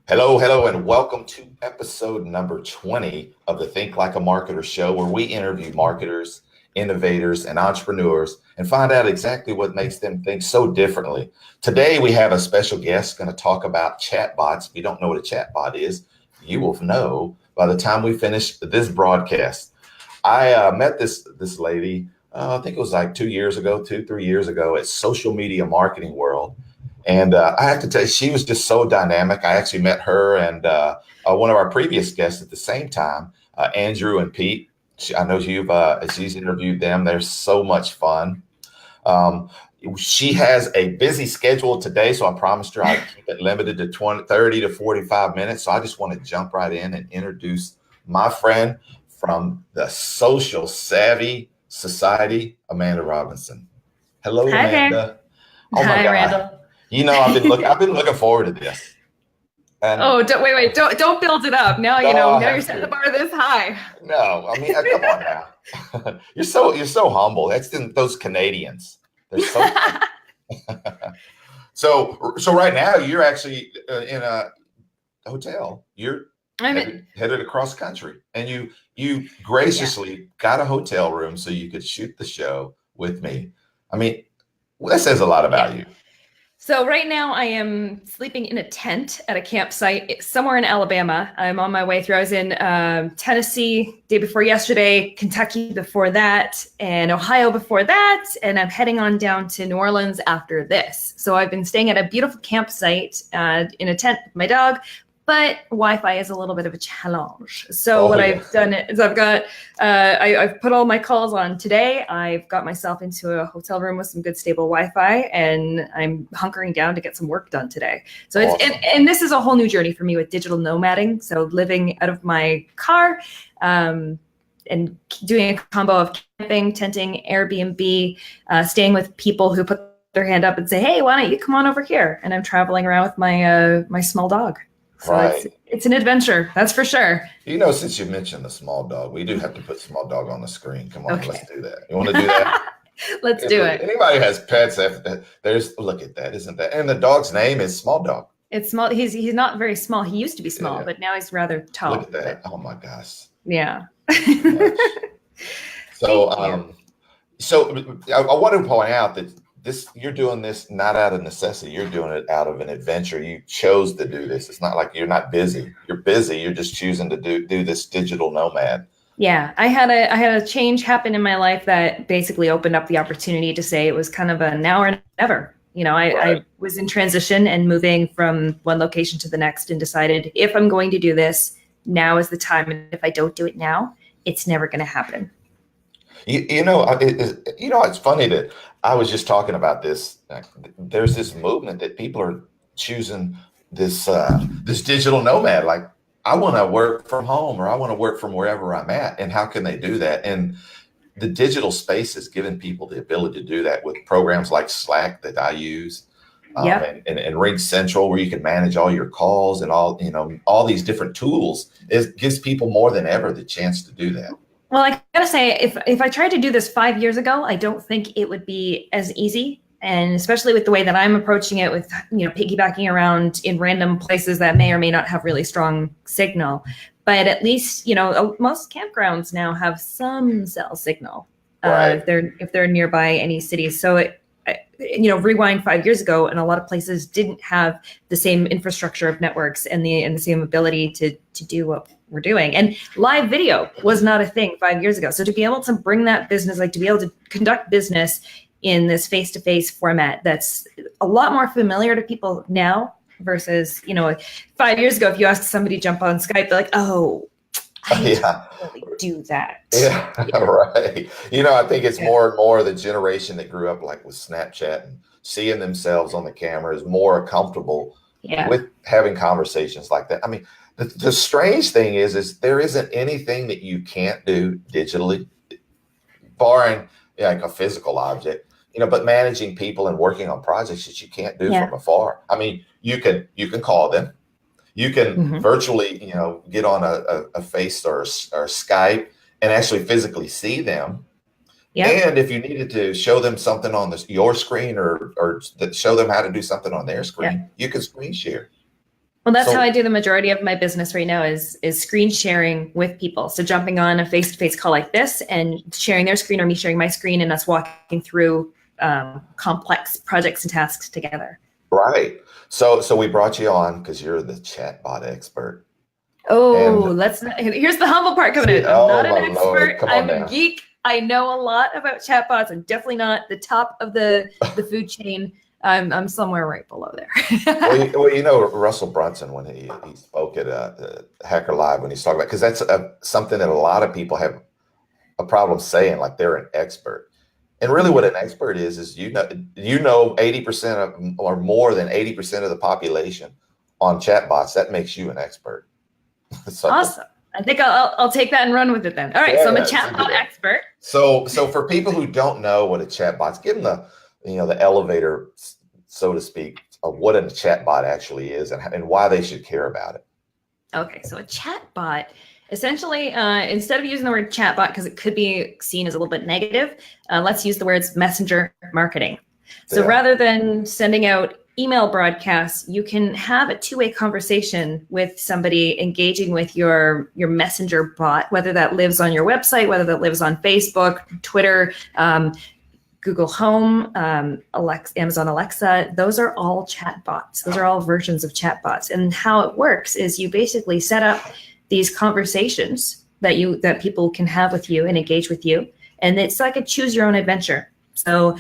Hello, and welcome to episode number 20 of the Think Like a Marketer show, where we interview marketers, innovators, and entrepreneurs and find out exactly what makes them think so differently. Today, we have a special guest going to talk about chatbots. If you don't know what a chatbot is, you will know by the time we finish this broadcast. I met this lady, I think it was like 3 years ago at Social Media Marketing World. And I have to tell you, she was just so dynamic. I actually met her and one of our previous guests at the same time, Andrew and Pete. I know she's interviewed them. They're so much fun. She has a busy schedule today, so I promised her I'd keep it limited to 30 to 45 minutes. So I just want to jump right in and introduce my friend from the Social Savvy Society, Amanda Robinson. Hello, Hi Amanda. there. Oh my Hi, God. Randall. You know, I've been looking forward to this. And Don't build it up. Now No, now you're setting the bar this high. no, I mean, come on now. You're so humble. Those Canadians. They're so so right now you're actually in a hotel. You're headed across country, and you graciously got a hotel room so you could shoot the show with me. I mean, that says a lot about you. So right now I am sleeping in a tent at a campsite somewhere in Alabama. I'm on my way through. I was in Tennessee day before yesterday, Kentucky before that, and Ohio before that, and I'm heading on down to New Orleans after this. So I've been staying at a beautiful campsite in a tent with my dog, but Wi-Fi is a little bit of a challenge. So I've done is I've put all my calls on today. I've got myself into a hotel room with some good stable Wi-Fi, and I'm hunkering down to get some work done today. So Awesome. and this is a whole new journey for me with digital nomading. So living out of my car, and doing a combo of camping, tenting, Airbnb, staying with people who put their hand up and say, "Hey, why don't you come on over here?" And I'm traveling around with my small dog. So Right. it's an adventure, that's for sure. You know, since you mentioned the small dog, we do have to put small dog on the screen. Come on, Okay. Let's do that. You want to do that? Let's do it. Anybody who has pets, look at that, isn't that? And the dog's name is Small Dog. It's small. He's not very small. He used to be small, but now he's rather tall. Look at that. Oh my gosh. Yeah. So, so I want to point out that you're doing this not out of necessity. You're doing it out of an adventure. You chose to do this. It's not like you're not busy. You're busy. You're just choosing to do this digital nomad. Yeah, I had a change happen in my life that basically opened up the opportunity to say it was kind of a now or never. I was in transition and moving from one location to the next, and decided if I'm going to do this, now is the time. And if I don't do it now, it's never going to happen. It's funny that I was just talking about this. There's this movement that people are choosing this digital nomad. Like, I want to work from home, or I want to work from wherever I'm at. And how can they do that? And the digital space has given people the ability to do that with programs like Slack that I use, and RingCentral, where you can manage all your calls and all these different tools. It gives people more than ever the chance to do that. Well, I gotta say, if I tried to do this 5 years ago, I don't think it would be as easy. And especially with the way that I'm approaching it, with piggybacking around in random places that may or may not have really strong signal. But at least most campgrounds now have some cell signal, Right. if they're nearby any cities. So rewind 5 years ago, and a lot of places didn't have the same infrastructure of networks and the same ability to do what we're doing. And live video was not a thing 5 years ago. So to be able to bring that business, like to be able to conduct business in this face-to-face format, that's a lot more familiar to people now versus 5 years ago. If you ask somebody to jump on Skype, they're like, "Oh, I can't really do that." Yeah, right. I think it's more and more the generation that grew up like with Snapchat and seeing themselves on the camera is more comfortable with having conversations like that. I mean, the strange thing is there isn't anything that you can't do digitally, barring like a physical object, but managing people and working on projects that you can't do from afar. I mean, you can call them. You can virtually, get on a Face or Skype and actually physically see them. Yep. And if you needed to show them something on your screen or show them how to do something on their screen, you can screen share. Well, that's So- how I do the majority of my business right now is screen sharing with people. So jumping on a face-to-face call like this and sharing their screen or me sharing my screen and us walking through complex projects and tasks together. Right. So we brought you on because you're the chatbot expert. Oh, And here's the humble part coming in. I'm oh not an my expert. Lord, come on I'm now. a geek. I know a lot about chatbots. I'm definitely not the top of the food chain. I'm somewhere right below there. Well, you know Russell Brunson when he spoke at Hacker Live when he's talking about, because that's something that a lot of people have a problem saying, like they're an expert. And really what an expert is you know 80% of, or more than 80% of the population on chatbots. That makes you an expert. So, Awesome. I think I'll take that and run with it then. All right, yeah, so I'm a yeah, chatbot expert. So for people who don't know what a chatbot's, give them the elevator, so to speak, of what a chatbot actually is and why they should care about it. Okay, so a chatbot, essentially, instead of using the word chatbot because it could be seen as a little bit negative, let's use the words messenger marketing. So Yeah. rather than sending out email broadcasts, you can have a two-way conversation with somebody engaging with your messenger bot, whether that lives on your website, whether that lives on Facebook, Twitter, Google Home, Amazon Alexa. Those are all chatbots. Those are all versions of chatbots. And how it works is you basically set up these conversations that people can have with you and engage with you. And it's like a choose your own adventure. So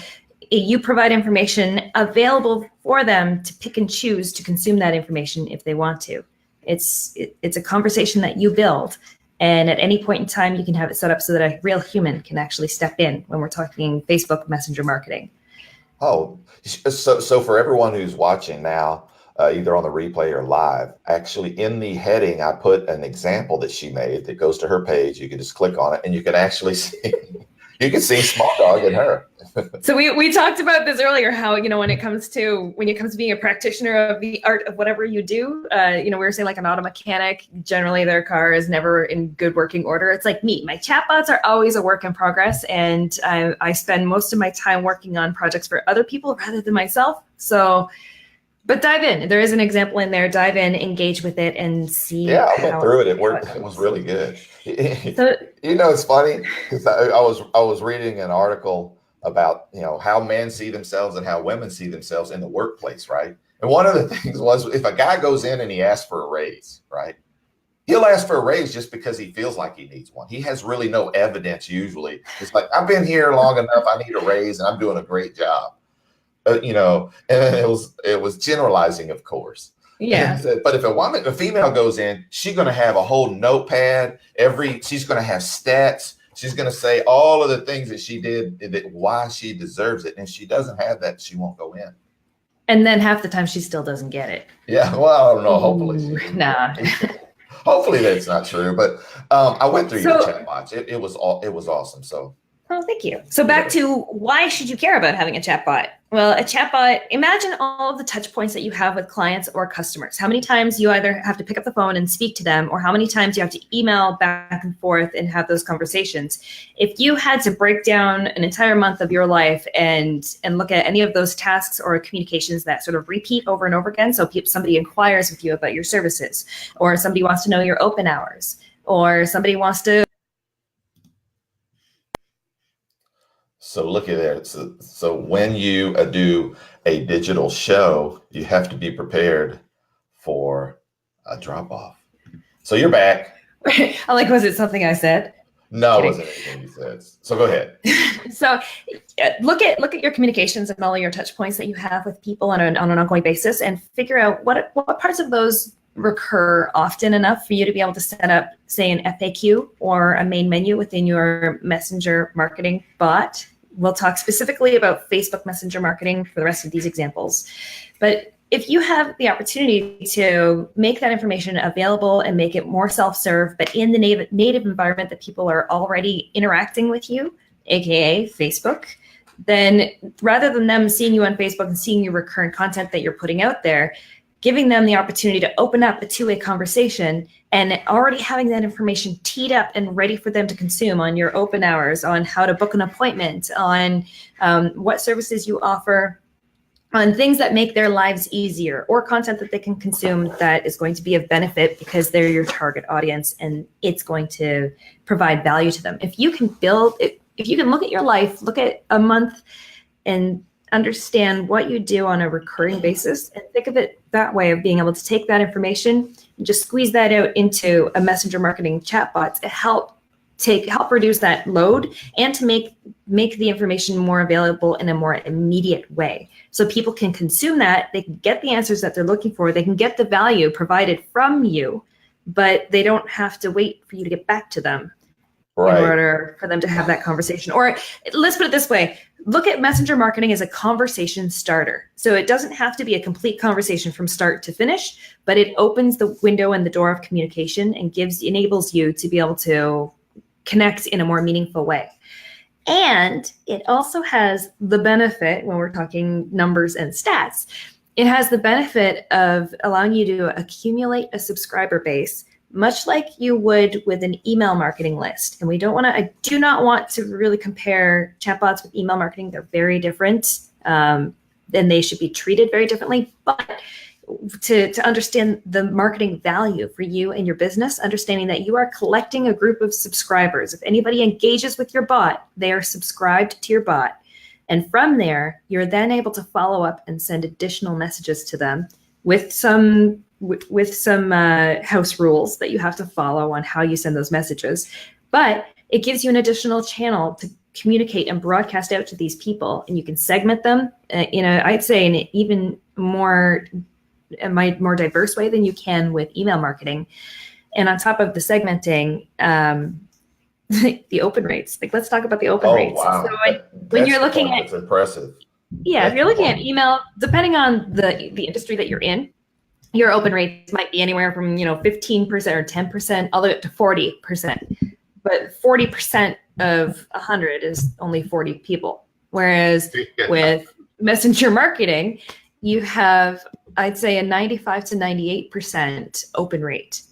you provide information available for them to pick and choose to consume that information if they want to. It's a conversation that you build. And at any point in time, you can have it set up so that a real human can actually step in when we're talking Facebook Messenger marketing. Oh, so for everyone who's watching now, either on the replay or live, actually in the heading, I put an example that she made that goes to her page. You can just click on it and you can actually see, you can see Small Dog and her. So we talked about this earlier, how, when it comes to being a practitioner of the art of whatever you do, we were saying like an auto mechanic, generally their car is never in good working order. It's like me, my chatbots are always a work in progress. And I spend most of my time working on projects for other people rather than myself. So, but dive in. There is an example in there. Dive in, engage with it, and see. Yeah, I went through it. It worked. It was really good. So, it's funny because I was reading an article about how men see themselves and how women see themselves in the workplace, right? And one of the things was if a guy goes in and he asks for a raise, right? He'll ask for a raise just because he feels like he needs one. He has really no evidence usually. It's like, I've been here long enough. I need a raise and I'm doing a great job. And it was generalizing, of course. yeah. But if a female goes in, she's going to have a whole notepad. She's going to have stats. She's going to say all of the things that she did, why she deserves it. And if she doesn't have that, she won't go in. And then half the time she still doesn't get it. Yeah. Well, I don't know. Hopefully. Nah. Hopefully that's not true. But I went through your chatbots. It was awesome. So. Oh, thank you. So back to why should you care about having a chatbot? Well, a chatbot, imagine all of the touch points that you have with clients or customers. How many times you either have to pick up the phone and speak to them, or how many times you have to email back and forth and have those conversations. If you had to break down an entire month of your life and look at any of those tasks or communications that sort of repeat over and over again, so somebody inquires with you about your services, or somebody wants to know your open hours, or somebody wants to. So look at that. So when you do a digital show, you have to be prepared for a drop off. So you're back. Was it something I said? No, it wasn't anything you said. So go ahead. So look at your communications and all of your touch points that you have with people on an ongoing basis, and figure out what parts of those recur often enough for you to be able to set up, say, an FAQ or a main menu within your messenger marketing bot. We'll talk specifically about Facebook Messenger marketing for the rest of these examples. But if you have the opportunity to make that information available and make it more self-serve, but in the native environment that people are already interacting with you, aka Facebook, then rather than them seeing you on Facebook and seeing your recurrent content that you're putting out there, giving them the opportunity to open up a two-way conversation and already having that information teed up and ready for them to consume on your open hours, on how to book an appointment, on what services you offer, on things that make their lives easier, or content that they can consume that is going to be of benefit because they're your target audience and it's going to provide value to them. If you can look at your life, look at a month and understand what you do on a recurring basis and think of it that way, of being able to take that information and just squeeze that out into a messenger marketing chatbot to help reduce that load and to make the information more available in a more immediate way. So people can consume that, they can get the answers that they're looking for, they can get the value provided from you, but they don't have to wait for you to get back to them in order for them to have that conversation. Or let's put it this way, look at messenger marketing as a conversation starter. So it doesn't have to be a complete conversation from start to finish, but it opens the window and the door of communication and enables you to be able to connect in a more meaningful way. And it also has the benefit, when we're talking numbers and stats, it has the benefit of allowing you to accumulate a subscriber base, much like you would with an email marketing list. And I do not want to really compare chatbots with email marketing. They're very different, and they should be treated very differently. But to understand the marketing value for you and your business, understanding that you are collecting a group of subscribers. If anybody engages with your bot, they are subscribed to your bot. And from there, you're then able to follow up and send additional messages to them with some house rules that you have to follow on how you send those messages. But it gives you an additional channel to communicate and broadcast out to these people. And you can segment them I'd say in an even more diverse way than you can with email marketing. And on top of the segmenting, the open rates. Like, let's talk about the open rates. Wow. So when you're looking at, it's impressive. Yeah, if you're looking at email, depending on the industry that you're in, your open rates might be anywhere from 15% or 10% all the way up to 40%. But 40% of 100 is only 40 people. Whereas with messenger marketing, you have, I'd say, a 95 to 98% open rate.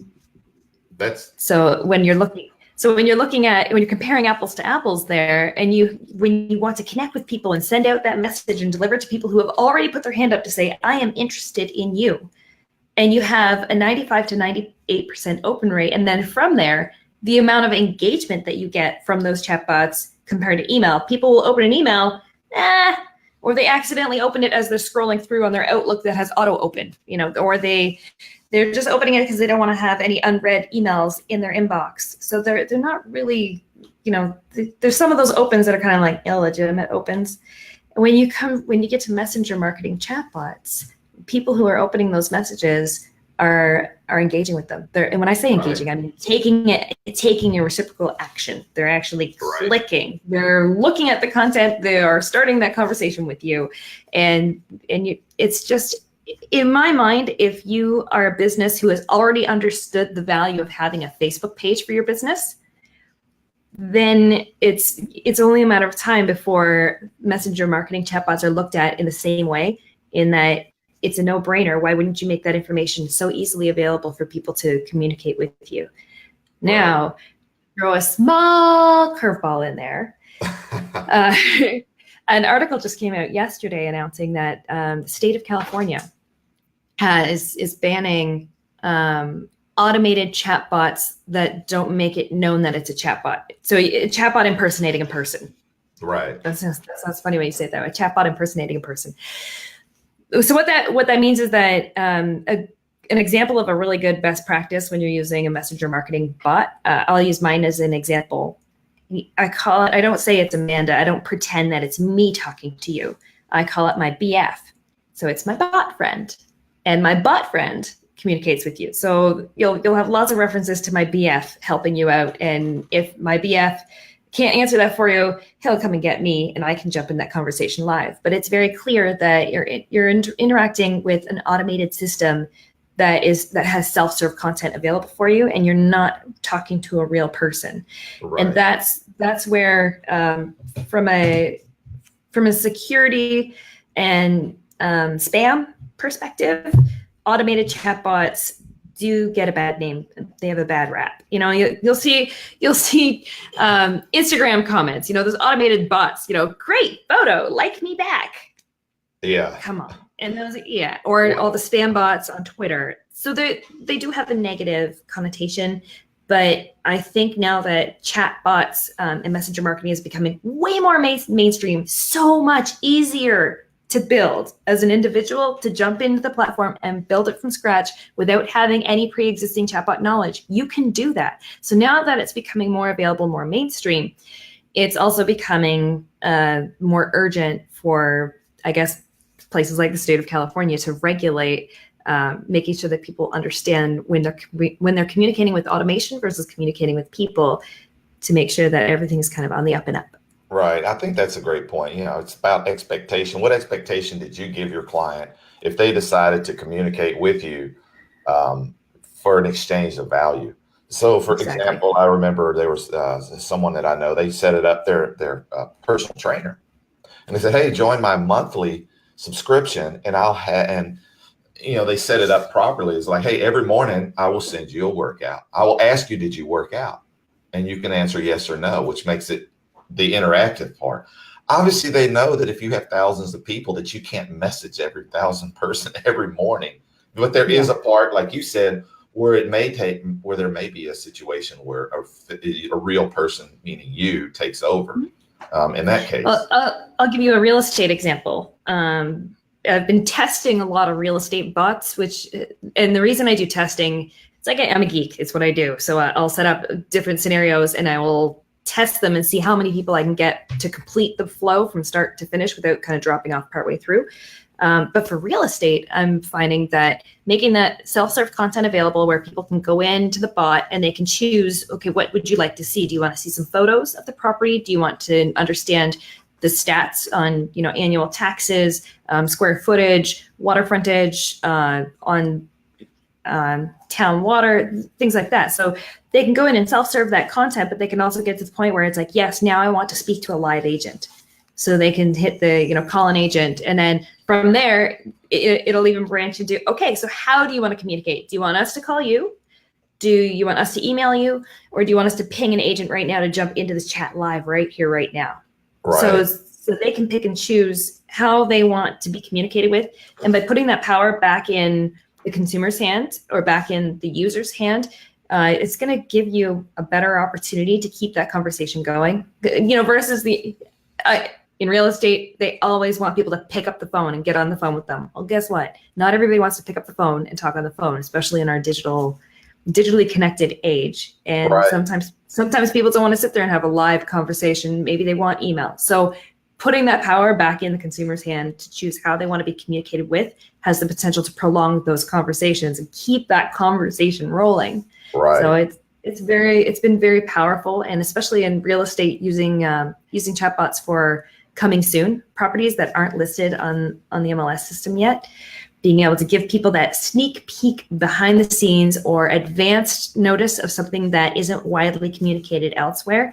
When you're comparing apples to apples there, and when you want to connect with people and send out that message and deliver it to people who have already put their hand up to say, I am interested in you, and you have a 95 to 98% open rate, and then from there, the amount of engagement that you get from those chatbots compared to email, people will open an email, or they accidentally open it as they're scrolling through on their Outlook that has auto open, or they're just opening it because they don't want to have any unread emails in their inbox. So they're not really, there's some of those opens that are kind of like illegitimate opens. When you get to messenger marketing chatbots, people who are opening those messages are engaging with them. And when I say engaging, I mean taking a reciprocal action. They're actually clicking. They're looking at the content. They are starting that conversation with you, it's just, in my mind, if you are a business who has already understood the value of having a Facebook page for your business, then it's only a matter of time before messenger marketing chatbots are looked at in the same way, in that it's a no-brainer. Why wouldn't you make that information so easily available for people to communicate with you? Now, throw a small curveball in there. An article just came out yesterday announcing that the state of California is banning automated chatbots that don't make it known that it's a chatbot. So a chatbot impersonating a person. Right. That sounds funny when you say it that way. A chatbot impersonating a person. So what that means is that an example of a really good best practice when you're using a messenger marketing bot, I'll use mine as an example. I don't say it's Amanda. I don't pretend that it's me talking to you. I call it my BF. So it's my bot friend. And my bot friend communicates with you. So you'll have lots of references to my BF helping you out. And if my BF can't answer that for you, he'll come and get me and I can jump in that conversation live. But it's very clear that you're interacting with an automated system that has self-serve content available for you, and you're not talking to a real person. Right. And that's where from a security and spam perspective, automated chatbots do get a bad name. They have a bad rap. You'll see Instagram comments, those automated bots, great photo, like me back. Yeah. Come on. And those, yeah, or all the spam bots on Twitter. So they do have a negative connotation, but I think now that chat bots and messenger marketing is becoming way more mainstream, so much easier to build as an individual, to jump into the platform and build it from scratch without having any pre-existing chatbot knowledge. You can do that. So now that it's becoming more available, more mainstream, it's also becoming more urgent for, I guess, places like the state of California to regulate, making sure that people understand when they're communicating with automation versus communicating with people, to make sure that everything's kind of on the up and up. Right. I think that's a great point. It's about expectation. What expectation did you give your client if they decided to communicate with you for an exchange of value? So, for Exactly. example, I remember there was someone that I know. They set it up their personal trainer, and they said, "Hey, join my monthly subscription, and I'll have." And they set it up properly. It's like, "Hey, every morning I will send you a workout. I will ask you, did you work out?" And you can answer yes or no, which makes it the interactive part. Obviously, they know that if you have thousands of people, that you can't message every thousand person every morning. But there is a part, like you said, where there may be a situation where a real person, meaning you, takes over. In that case, I'll give you a real estate example. I've been testing a lot of real estate bots, and the reason I do testing, it's like I'm a geek. It's what I do. So I'll set up different scenarios and I will test them and see how many people I can get to complete the flow from start to finish without kind of dropping off partway through. But for real estate, I'm finding that making that self-serve content available where people can go into the bot and they can choose, okay, what would you like to see? Do you want to see some photos of the property? Do you want to understand the stats on, annual taxes, square footage, water frontage, on town water, things like that. So they can go in and self-serve that content, but they can also get to the point where it's like, yes, now I want to speak to a live agent. So they can hit the, call an agent. And then from there, it'll even branch into, okay, so how do you want to communicate? Do you want us to call you? Do you want us to email you? Or do you want us to ping an agent right now to jump into this chat live right here, right now? right. So they can pick and choose how they want to be communicated with. And by putting that power back in the consumer's hand or back in the user's hand, it's going to give you a better opportunity to keep that conversation going. Versus in real estate, they always want people to pick up the phone and get on the phone with them. Well, guess what? Not everybody wants to pick up the phone and talk on the phone, especially in our digitally connected age. And Right. sometimes people don't want to sit there and have a live conversation. Maybe they want email. So putting that power back in the consumer's hand to choose how they want to be communicated with has the potential to prolong those conversations and keep that conversation rolling. Right. So it's been very powerful, and especially in real estate, using chatbots for coming soon properties that aren't listed on the MLS system yet, being able to give people that sneak peek behind the scenes or advanced notice of something that isn't widely communicated elsewhere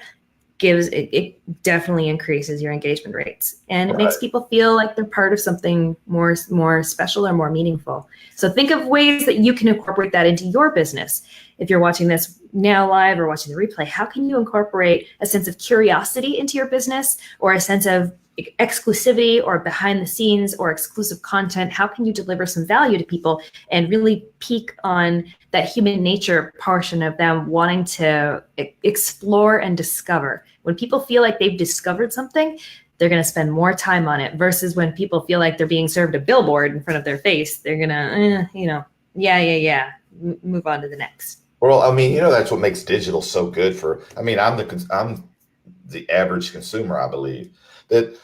it definitely increases your engagement rates, and it makes people feel like they're part of something more special or more meaningful. So think of ways that you can incorporate that into your business. If you're watching this now live or watching the replay, how can you incorporate a sense of curiosity into your business, or a sense of exclusivity or behind the scenes or exclusive content? How can you deliver some value to people and really peak on that human nature portion of them wanting to explore and discover? When people feel like they've discovered something, they're going to spend more time on it, versus when people feel like they're being served a billboard in front of their face, they're going to, move on to the next. Well, I mean, that's what makes digital so good I'm the average consumer, I believe, that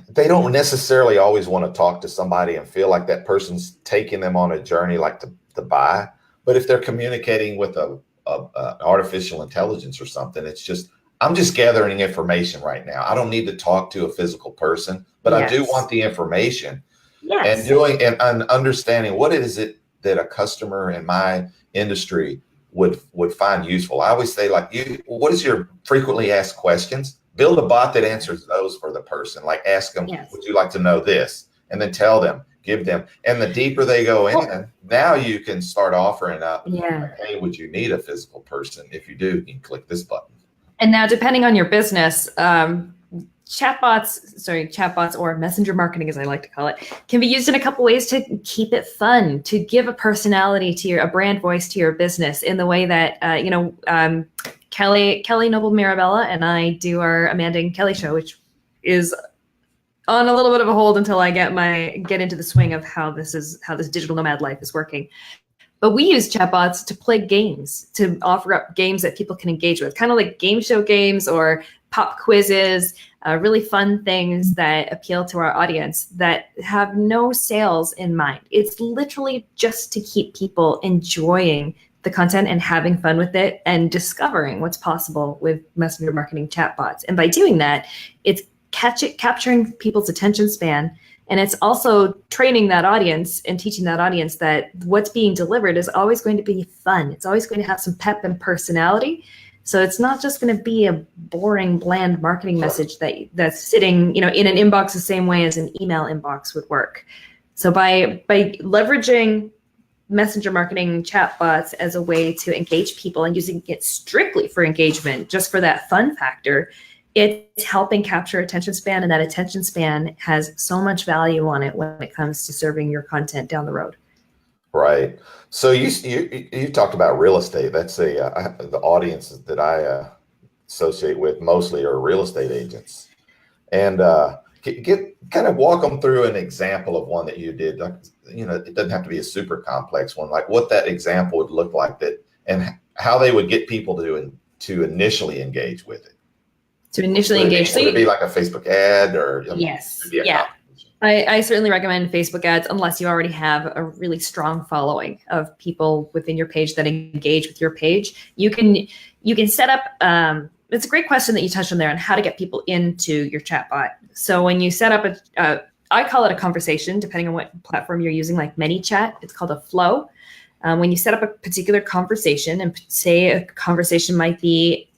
they don't necessarily always want to talk to somebody and feel like that person's taking them on a journey, like to buy. But if they're communicating with an artificial intelligence or something, it's just, I'm just gathering information right now. I don't need to talk to a physical person, but Yes. I do want the information. Yes. And understanding what is it that a customer in my industry would find useful. I always say, what is your frequently asked questions? Build a bot that answers those for the person. Like, ask them, Yes. would you like to know this? And then tell them, give them. And the deeper they go in, now you can start offering up, hey, would you need a physical person? If you do, you can click this button. And now, depending on your business, chatbots or messenger marketing, as I like to call it, can be used in a couple ways to keep it fun, to give a personality to a brand voice to your business in the way that, Kelly Noble Mirabella and I do our Amanda and Kelly show, which is on a little bit of a hold until I get into the swing of how this digital nomad life is working. But we use chatbots to play games, to offer up games that people can engage with, kind of like game show games or pop quizzes, really fun things that appeal to our audience that have no sales in mind. It's literally just to keep people enjoying the content and having fun with it and discovering what's possible with messenger marketing chatbots. And by doing that, it's capturing people's attention span. And it's also training that audience and teaching that audience that what's being delivered is always going to be fun. It's always going to have some pep and personality. So it's not just going to be a boring, bland marketing message that's sitting, in an inbox the same way as an email inbox would work. So by leveraging messenger marketing chatbots as a way to engage people and using it strictly for engagement, just for that fun factor, it's helping capture attention span, and that attention span has so much value on it when it comes to serving your content down the road. Right. So you talked about real estate. That's the audiences that I associate with mostly are real estate agents, and kind of walk them through an example of one that you did. It doesn't have to be a super complex one, like what that example would look like, and how they would get people to initially engage with it. To initially engage. Would it be like a Facebook ad or? Yes. Yeah. I certainly recommend Facebook ads unless you already have a really strong following of people within your page that engage with your page. You can set up, it's a great question that you touched on there on how to get people into your chatbot. So when you set up I call it a conversation, depending on what platform you're using, like ManyChat, it's called a flow. When you set up a particular conversation, and say a conversation might be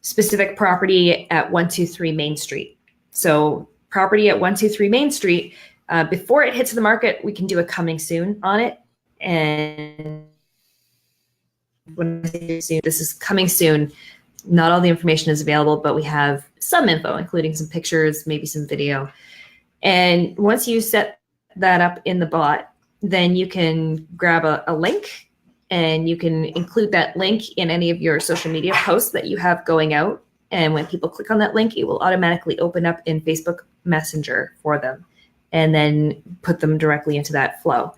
specific property at 123 Main Street. So property at 123 Main Street, before it hits the market, we can do a coming soon on it. And when I say soon, this is coming soon. Not all the information is available, but we have some info, including some pictures, maybe some video. And once you set that up in the bot, then you can grab a link, and you can include that link in any of your social media posts that you have going out. And when people click on that link, it will automatically open up in Facebook Messenger for them, and then put them directly into that flow.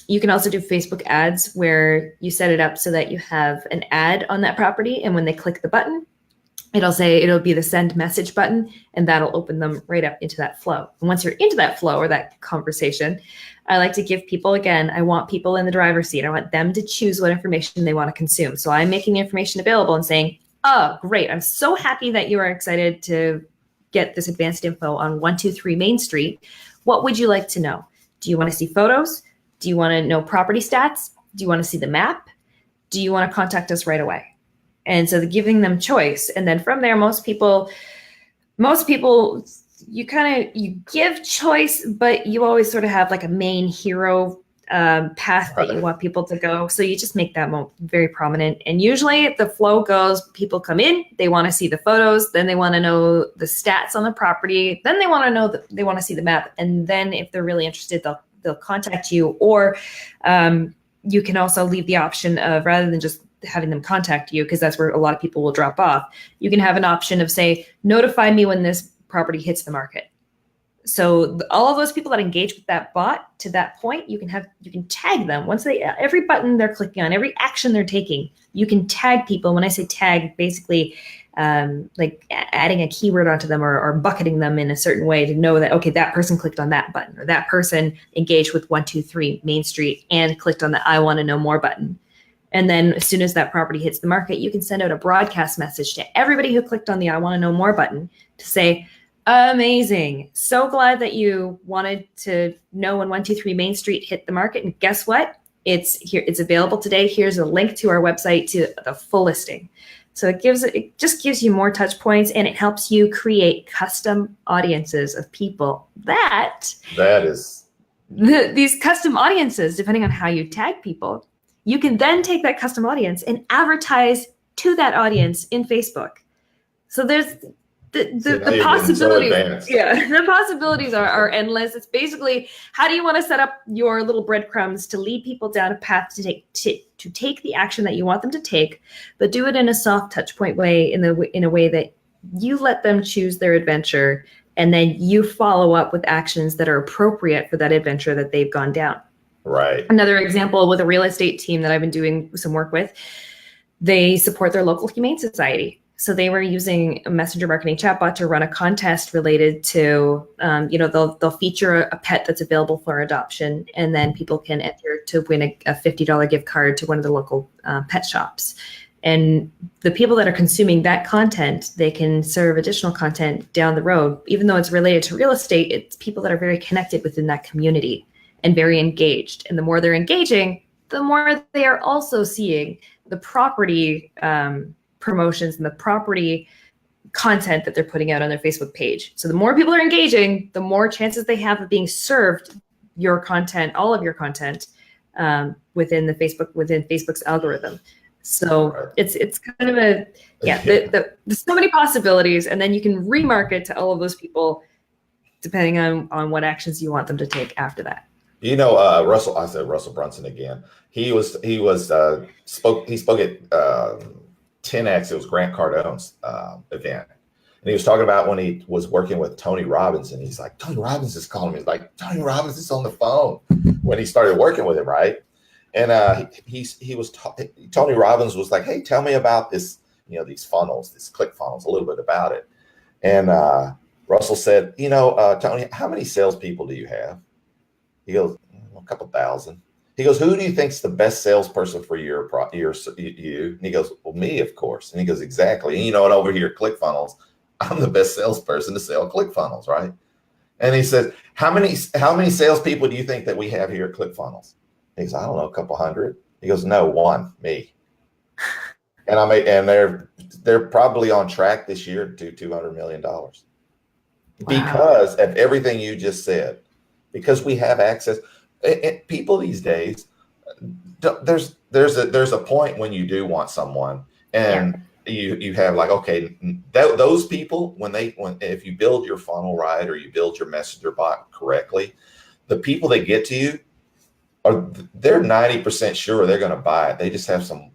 You can also do Facebook ads where you set it up so that you have an ad on that property, and when they click the button, it'll be the send message button, and that'll open them right up into that flow. And once you're into that flow or that conversation, I like to give people, again, I want people in the driver's seat. I want them to choose what information they want to consume. So I'm making information available and saying, oh, great. I'm so happy that you are excited to get this advanced info on 123 Main Street. What would you like to know? Do you want to see photos? Do you want to know property stats? Do you want to see the map? Do you want to contact us right away? And so giving them choice. And then from there, most people, you give choice, but you always sort of have like a main hero path that you want people to go. So you just make that very prominent. And usually the flow goes, people come in, they want to see the photos, then they want to know the stats on the property, then they want to know they want to see the map. And then if they're really interested, they'll contact you. Or you can also leave the option of, rather than just having them contact you, because that's where a lot of people will drop off, you can have an option of, say, notify me when this property hits the market. So all of those people that engage with that bot to that point, you can tag them. Once every button they're clicking on, every action they're taking, you can tag people. When I say tag, basically like adding a keyword onto them or bucketing them in a certain way to know that, okay, that person clicked on that button, or that person engaged with 123 Main Street and clicked on the I want to know more button. And then as soon as that property hits the market, you can send out a broadcast message to everybody who clicked on the I want to know more button to say, amazing. So glad that you wanted to know when 123 Main Street hit the market. And guess what? It's here. It's available today. Here's a link to our website to the full listing. So it just gives you more touch points, and it helps you create custom audiences of people these custom audiences, depending on how you tag people, you can then take that custom audience and advertise to that audience in Facebook. So there's the possibilities, the possibilities are endless. It's basically, how do you want to set up your little breadcrumbs to lead people down a path to take the action that you want them to take, but do it in a soft touch point way, in a way that you let them choose their adventure, and then you follow up with actions that are appropriate for that adventure that they've gone down. Right. Another example with a real estate team that I've been doing some work with, they support their local humane society. So they were using a messenger marketing chatbot to run a contest related to, they'll feature a pet that's available for adoption, and then people can enter to win a $50 gift card to one of the local pet shops. And the people that are consuming that content, they can serve additional content down the road. Even though it's related to real estate, it's people that are very connected within that community and very engaged. And the more they're engaging, the more they are also seeing the property promotions and the property content that they're putting out on their Facebook page. So the more people are engaging, the more chances they have of being served your content, all of your content, within Facebook's algorithm. So it's kind of there's so many possibilities, and then you can remarket to all of those people depending on what actions you want them to take after that. Russell Brunson again. He spoke at 10X. It was Grant Cardone's event, and he was talking about when he was working with Tony Robbins, and he's like, Tony Robbins is calling me. Like, Tony Robbins is on the phone when he started working with him, right? And Tony Robbins was like, hey, tell me about this, these funnels, these click funnels, a little bit about it. And Russell said, Tony, how many salespeople do you have? He goes, a couple thousand. He goes, who do you think's the best salesperson for you? And he goes, well, me, of course. And he goes, exactly. And and over here, ClickFunnels, I'm the best salesperson to sell ClickFunnels, right? And he says, how many salespeople do you think that we have here at ClickFunnels? He goes, I don't know, a couple hundred. He goes, no, one, me. And they're probably on track this year to $200 million. Wow. Because of everything you just said. Because we have access. People these days, there's a point when you do want someone, and you have like, okay, those people, if you build your funnel right, or you build your messenger bot correctly, the people that get to you they're 90% sure they're going to buy it. They just have some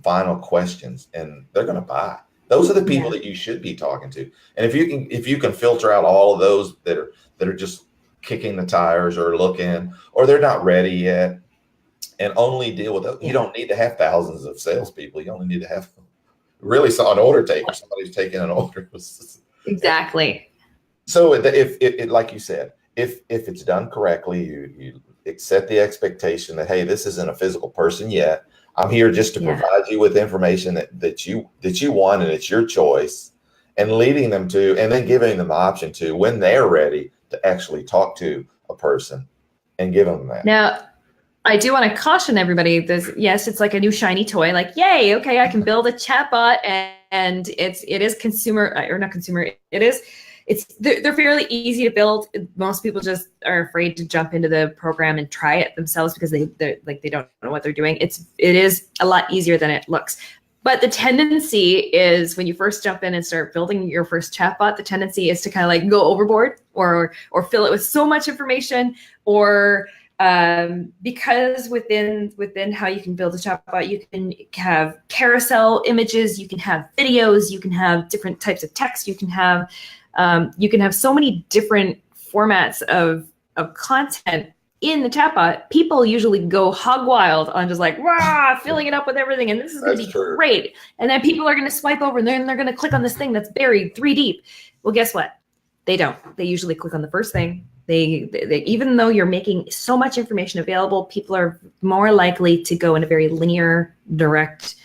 final questions, and they're going to buy. Those are the people that you should be talking to. And if you can filter out all of those that are just kicking the tires or looking, or they're not ready yet, and only deal with those. You don't need to have thousands of salespeople. You only need to have really an order taker, somebody who's taking an order. Exactly. So if like you said, if it's done correctly, you set the expectation that, hey, this isn't a physical person yet. I'm here just to provide you with information that you want, and it's your choice, and leading them to, and then giving them the option to, when they're ready, to actually talk to a person and give them that. Now, I do want to caution everybody. It's like a new shiny toy. Like, yay, okay, I can build a chatbot, and they're fairly easy to build. Most people just are afraid to jump into the program and try it themselves because they don't know what they're doing. It is a lot easier than it looks. But the tendency is, when you first jump in and start building your first chatbot, the tendency is to kind of like go overboard or fill it with so much information, or because within how you can build a chatbot, you can have carousel images, you can have videos, you can have different types of text, you can have so many different formats of content in the chatbot. People usually go hog wild on just like, rah, filling it up with everything, and this is going to be great. And then people are going to swipe over, and then they're going to click on this thing that's buried 3 deep. Well, guess what? They don't. They usually click on the first thing. They even though you're making so much information available, people are more likely to go in a very linear, direct,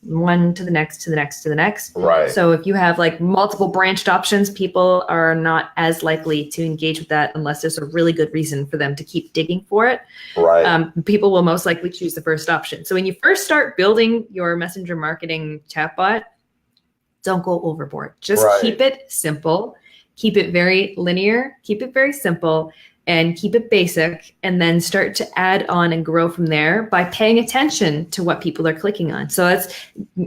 one to the next, to the next, to the next. Right. So if you have like multiple branched options, people are not as likely to engage with that unless there's a really good reason for them to keep digging for it. Right. People will most likely choose the first option. So when you first start building your messenger marketing chatbot, don't go overboard. Just keep it simple, keep it very linear, keep it very simple, and keep it basic, and then start to add on and grow from there by paying attention to what people are clicking on. So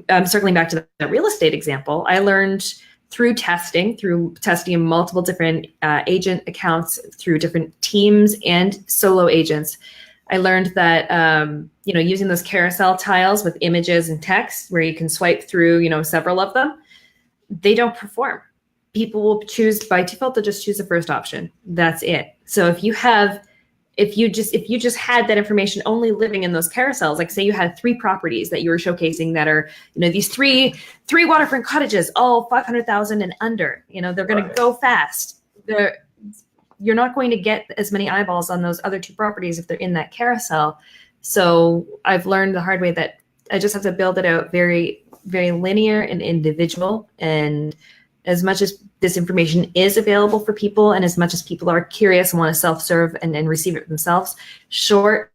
I'm circling back to the real estate example. I learned through testing in multiple different agent accounts, through different teams and solo agents, I learned that, using those carousel tiles with images and text where you can swipe through, several of them, they don't perform. People will choose by default, they'll just choose the first option. That's it. So if you just had that information only living in those carousels, like say you had 3 properties that you were showcasing that are, these three waterfront cottages, all 500,000 and under, they're going to go fast. You're not going to get as many eyeballs on those other 2 properties if they're in that carousel. So I've learned the hard way that I just have to build it out very, very linear and individual. And as much as this information is available for people, and as much as people are curious and want to self-serve and receive it themselves, short,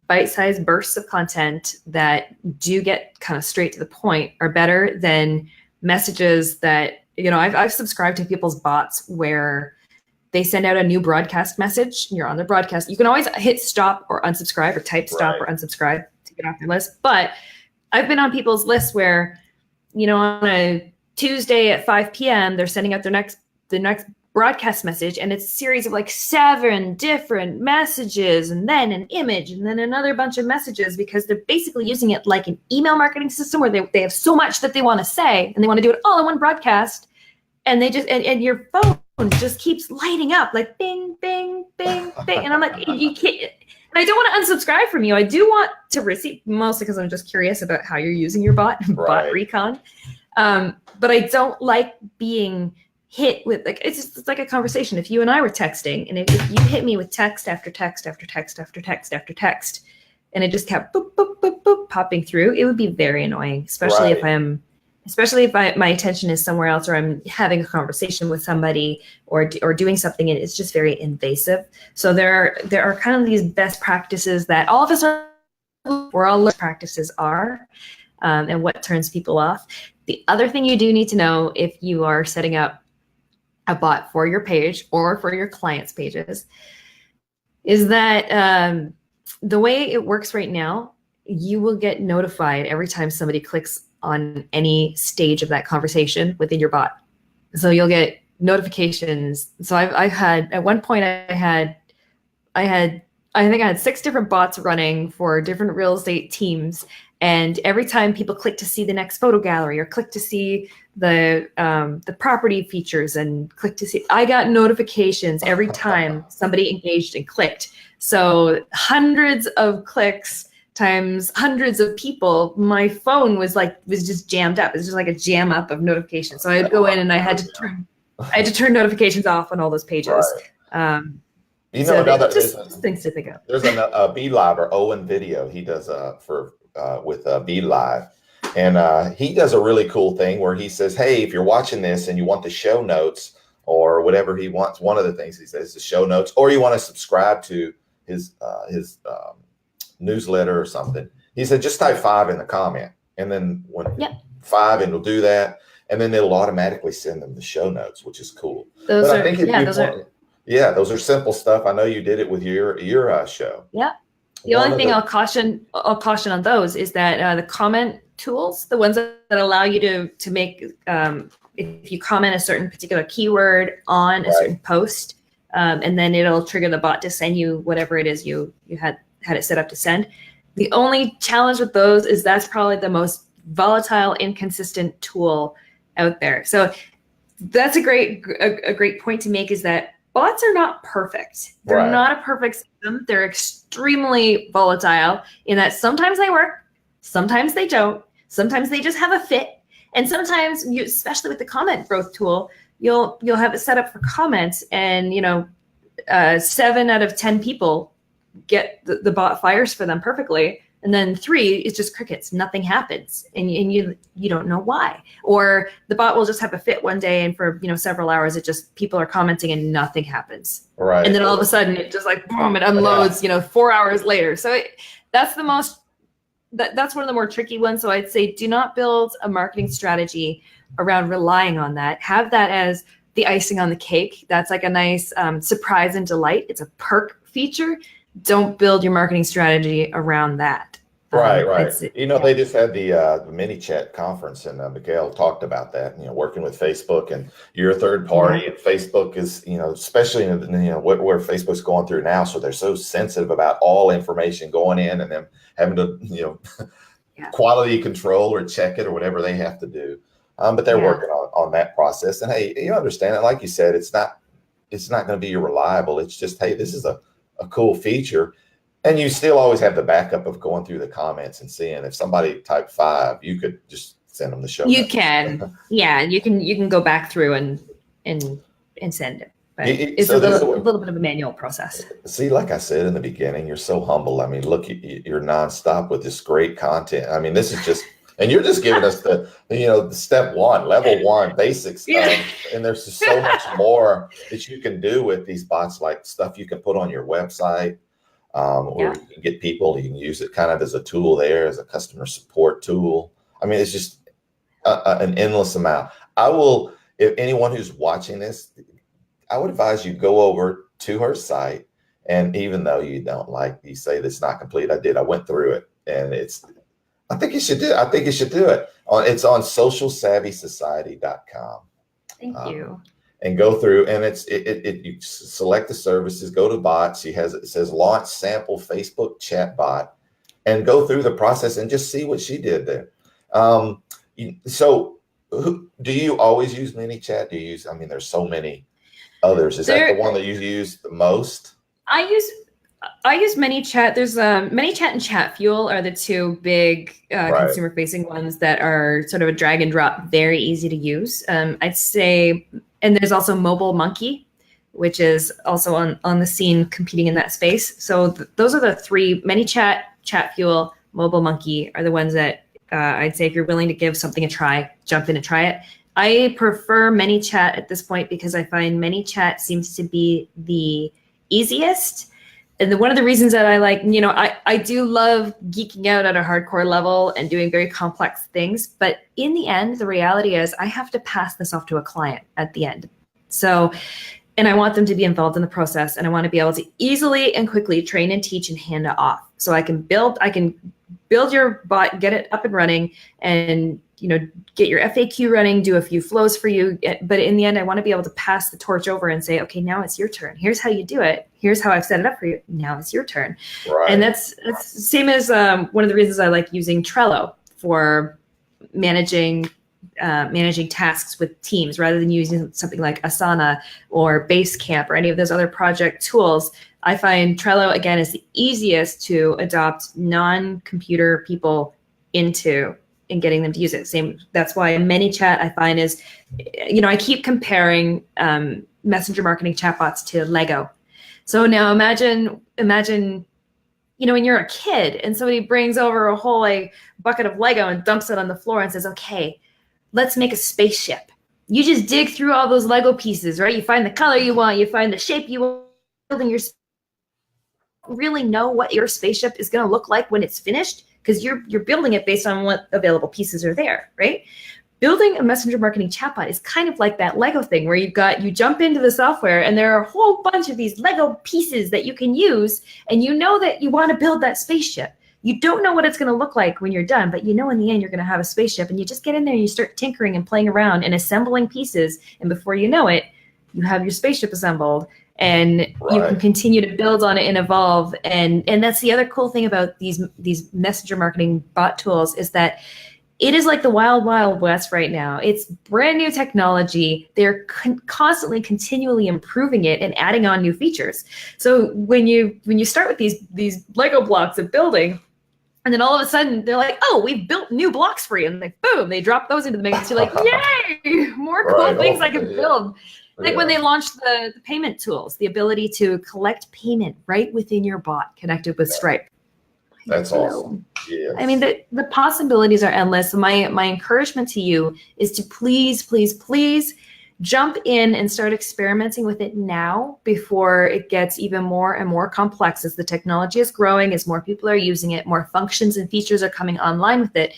bite-sized bursts of content that do get kind of straight to the point are better than messages that, I've subscribed to people's bots where they send out a new broadcast message. You're on the broadcast. You can always hit stop or unsubscribe or type stop or unsubscribe to get off your list. But I've been on people's lists where, on a Tuesday at 5 p.m., they're sending out the next broadcast message, and it's a series of like 7 different messages, and then an image, and then another bunch of messages, because they're basically using it like an email marketing system where they have so much that they want to say, and they want to do it all in one broadcast, and they just and your phone just keeps lighting up like bing, bing, bing, bing, and I'm like, you can't. And I don't want to unsubscribe from you. I do want to receive, mostly because I'm just curious about how you're using your bot recon. But I don't like being hit with, like, it's like a conversation. If you and I were texting, and if you hit me with text after text after text after text after text, and it just kept boop, boop, boop, boop, popping through, it would be very annoying, especially if my attention is somewhere else, or I'm having a conversation with somebody or doing something, and it's just very invasive. So there are kind of these best practices that all of us are, and what turns people off. The other thing you do need to know if you are setting up a bot for your page or for your clients' pages is that the way it works right now, you will get notified every time somebody clicks on any stage of that conversation within your bot. So you'll get notifications. So I've had, at one point I think I had 6 different bots running for different real estate teams. And every time people click to see the next photo gallery, or click to see the property features, and click to see, I got notifications every time somebody engaged and clicked. So hundreds of clicks times hundreds of people, my phone was just jammed up. It was just like a jam up of notifications. So I'd go in and I had to turn notifications off on all those pages. Right. Another things to think of. There's a BeLive, or Owen Video. He does with BeLive, and he does a really cool thing where he says, hey, if you're watching this and you want the show notes or whatever he wants, one of the things he says is the show notes, or you want to subscribe to his newsletter or something, he said just type 5 in the comment, and then 5, and it'll do that, and then it'll automatically send them the show notes, which is cool. Those are simple stuff. I know you did it with your show. Yeah. The only thing I'll caution on those is that the comment tools, the ones that allow you to make, if you comment a certain particular keyword on a certain post, and then it'll trigger the bot to send you whatever it is you had it set up to send. The only challenge with those is that's probably the most volatile, inconsistent tool out there. So that's a great point to make, is that bots are not perfect. They're not a perfect system. They're extremely volatile in that sometimes they work, sometimes they don't, sometimes they just have a fit, and sometimes especially with the comment growth tool, you'll have it set up for comments, and 7 out of 10 people get the bot fires for them perfectly, and then 3 is just crickets. Nothing happens, and you don't know why. Or the bot will just have a fit one day, and for several hours, it just, people are commenting and nothing happens. Right. And then all of a sudden, it just like boom, it unloads. 4 hours later. So that's one of the more tricky ones. So I'd say do not build a marketing strategy around relying on that. Have that as the icing on the cake. That's like a nice surprise and delight. It's a perk feature. Don't build your marketing strategy around that. Right. They Yeah. just had the mini chat conference, and Miguel talked about that. Working with Facebook, and you're a third Yeah. party, and Facebook is, especially in where Facebook's going through now. So they're so sensitive about all information going in, and them having to Yeah. quality control or check it or whatever they have to do. But they're Yeah. working on that process. And hey, you understand it, like you said, it's not going to be reliable. It's just, hey, this is a cool feature. And you still always have the backup of going through the comments and seeing if somebody typed 5, you could just send them the show You notes. can, yeah, you can go back through and send it, but it's So a little bit of a manual process. See, like I said in the beginning, you're so humble. I mean, look, you're nonstop with this great content. I mean, this is just, and you're just giving us the step 1, level 1 basics. Yeah. And there's just so much more that you can do with these bots, like stuff you can put on your website. Or you can get people, you can use it kind of as a tool there, as a customer support tool. I mean, it's just an endless amount. If anyone who's watching this, I would advise you go over to her site. And even though you say that's not complete, I went through it, and I think you should do it. It's on socialsavvysociety.com. Thank you. And go through, and you select the services, go to bots. It says launch sample Facebook chat bot, and go through the process and just see what she did there. So do you always use ManyChat? There's so many others. Is that the one that you use the most? I use ManyChat. There's ManyChat and ChatFuel are the two big consumer facing ones that are sort of a drag and drop, very easy to use. I'd say. And there's also Mobile Monkey, which is also on the scene competing in that space. So those are the 3, ManyChat, ChatFuel, Mobile Monkey are the ones that I'd say if you're willing to give something a try, jump in and try it. I prefer ManyChat at this point because I find ManyChat seems to be the easiest. And one of the reasons that I like, I do love geeking out at a hardcore level and doing very complex things. But in the end, the reality is I have to pass this off to a client at the end. So, and I want them to be involved in the process, and I want to be able to easily and quickly train and teach and hand it off. So I can build your bot, get it up and running, and get your FAQ running, do a few flows for you. But in the end, I want to be able to pass the torch over and say, okay, now it's your turn. Here's how you do it. Here's how I've set it up for you. Now it's your turn. Right. And that's the same as one of the reasons I like using Trello for managing tasks with teams rather than using something like Asana or Basecamp or any of those other project tools. I find Trello, again, is the easiest to adopt non-computer people into and getting them to use it. That's why ManyChat I find is, I keep comparing messenger marketing chatbots to Lego. So now imagine, when you're a kid and somebody brings over a whole bucket of Lego and dumps it on the floor and says, okay, let's make a spaceship. You just dig through all those Lego pieces, right? You find the color you want, you find the shape you want, building your really know what your spaceship is going to look like when it's finished, because you're building it based on what available pieces are there, right? Building a messenger marketing chatbot is kind of like that Lego thing where you jump into the software and there are a whole bunch of these Lego pieces that you can use, and you know that you want to build that spaceship. You don't know what it's going to look like when you're done, but in the end you're going to have a spaceship, and you just get in there and you start tinkering and playing around and assembling pieces, and before you know it, you have your spaceship assembled. And you can continue to build on it and evolve. And that's the other cool thing about these messenger marketing bot tools is that it is like the wild, wild west right now. It's brand new technology. They're constantly, continually improving it and adding on new features. So when you start with these Lego blocks of building, and then all of a sudden they're like, oh, we've built new blocks for you. And boom, they drop those into the mix. You're like, yay, more cool things I can build. When they launched the payment tools, the ability to collect payment right within your bot connected with Stripe. That's awesome. Yes. The possibilities are endless. My encouragement to you is to please, please, please jump in and start experimenting with it now before it gets even more and more complex as the technology is growing, as more people are using it, more functions and features are coming online with it.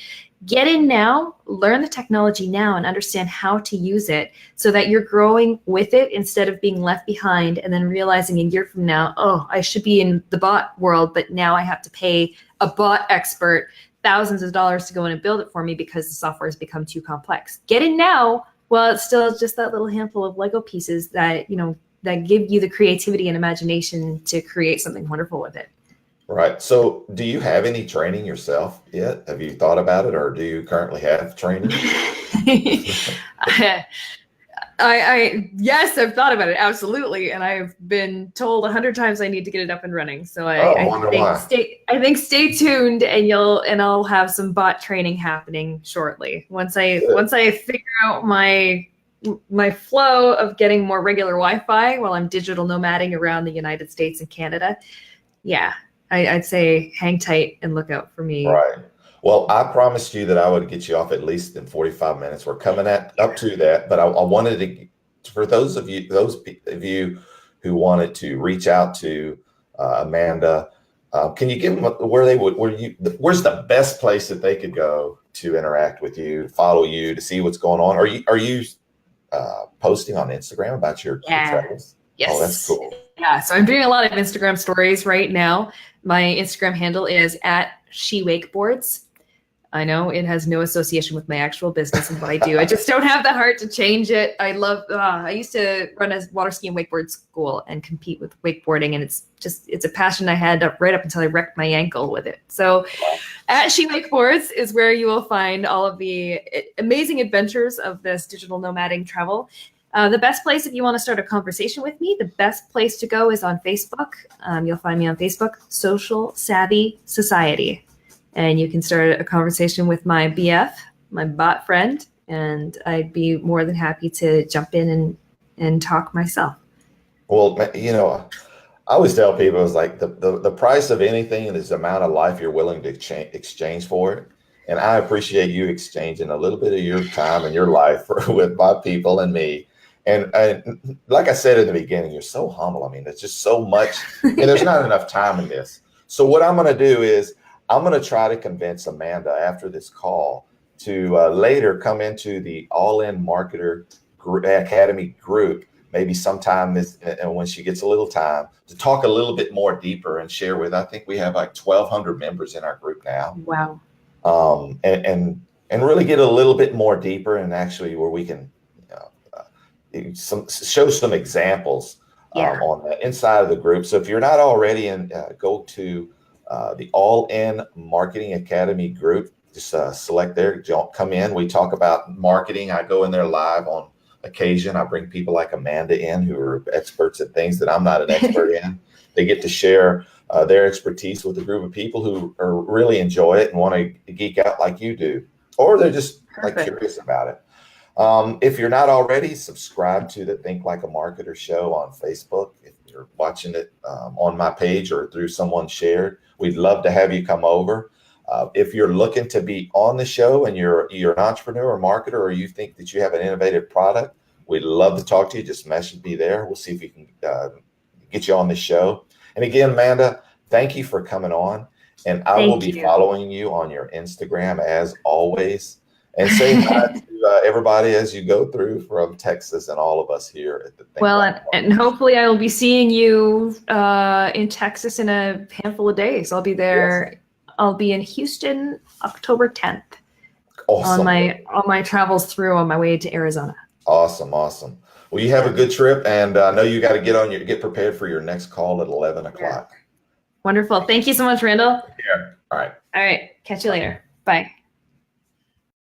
Get in now, learn the technology now, and understand how to use it so that you're growing with it instead of being left behind and then realizing a year from now, oh, I should be in the bot world, but now I have to pay a bot expert thousands of dollars to go in and build it for me because the software has become too complex. Get in now, well, it's still just that little handful of Lego pieces that, that give you the creativity and imagination to create something wonderful with it. Right. So do you have any training yourself yet? Have you thought about it, or do you currently have training? Yes, I've thought about it. Absolutely. And I've been told 100 times I need to get it up and running. So I think stay tuned, and I'll have some bot training happening shortly. Once I figure out my flow of getting more regular Wi-Fi while I'm digital nomading around the United States and Canada. Yeah, I'd say hang tight and look out for me. Right. Well, I promised you that I would get you off at least in 45 minutes. We're coming up to that, but I wanted to, for those of you who wanted to reach out to Amanda, can you give them where's the best place that they could go to interact with you, follow you, to see what's going on? Are you posting on Instagram about your travels? Yes. Oh, that's cool. Yeah. So I'm doing a lot of Instagram stories right now. My Instagram handle is @SheWakeboards. I know it has no association with my actual business and what I do. I just don't have the heart to change it. I used to run a water ski and wakeboard school and compete with wakeboarding. And it's a passion I had right up until I wrecked my ankle with it. So @SheWakeboards is where you will find all of the amazing adventures of this digital nomading travel. The best place if you want to start a conversation with me, the best place to go is on Facebook. You'll find me on Facebook, Social Savvy Society. And you can start a conversation with my BF, my bot friend, and I'd be more than happy to jump in and talk myself. Well, I always tell people, it's like the price of anything is the amount of life you're willing to exchange for it. And I appreciate you exchanging a little bit of your time and your life with my people and me. And like I said in the beginning, you're so humble. I mean, there's just so much, and there's not enough time in this. So what I'm going to do is I'm going to try to convince Amanda after this call to later come into the All-In Marketer Academy group, maybe sometime when she gets a little time, to talk a little bit more deeper and share with. I think we have like 1,200 members in our group now. Wow. And really get a little bit more deeper, and actually where we can show some examples on the inside of the group. So if you're not already in, go to the All-In Marketing Academy group. Just select there, come in. We talk about marketing. I go in there live on occasion. I bring people like Amanda in who are experts at things that I'm not an expert in. They get to share their expertise with a group of people who really enjoy it and want to geek out like you do, or they're just like curious about it. If you're not already, subscribe to the Think Like a Marketer show on Facebook. If you're watching it on my page or through someone shared, we'd love to have you come over. If you're looking to be on the show and you're an entrepreneur or marketer, or you think that you have an innovative product, we'd love to talk to you. Just message me there. We'll see if we can get you on the show. And again, Amanda, thank you for coming on. And I will be following you on your Instagram as always. And say hi to everybody as you go through from Texas and all of us here at the Think and hopefully I will be seeing you in Texas in a handful of days. I'll be there. Yes. I'll be in Houston October 10th. Awesome. on my travels through on my way to Arizona. Awesome. Well, you have a good trip, and I know you got to get prepared for your next call at 11 o'clock. Wonderful. Thank you so much, Randall. Yeah. All right. Catch you later. Bye.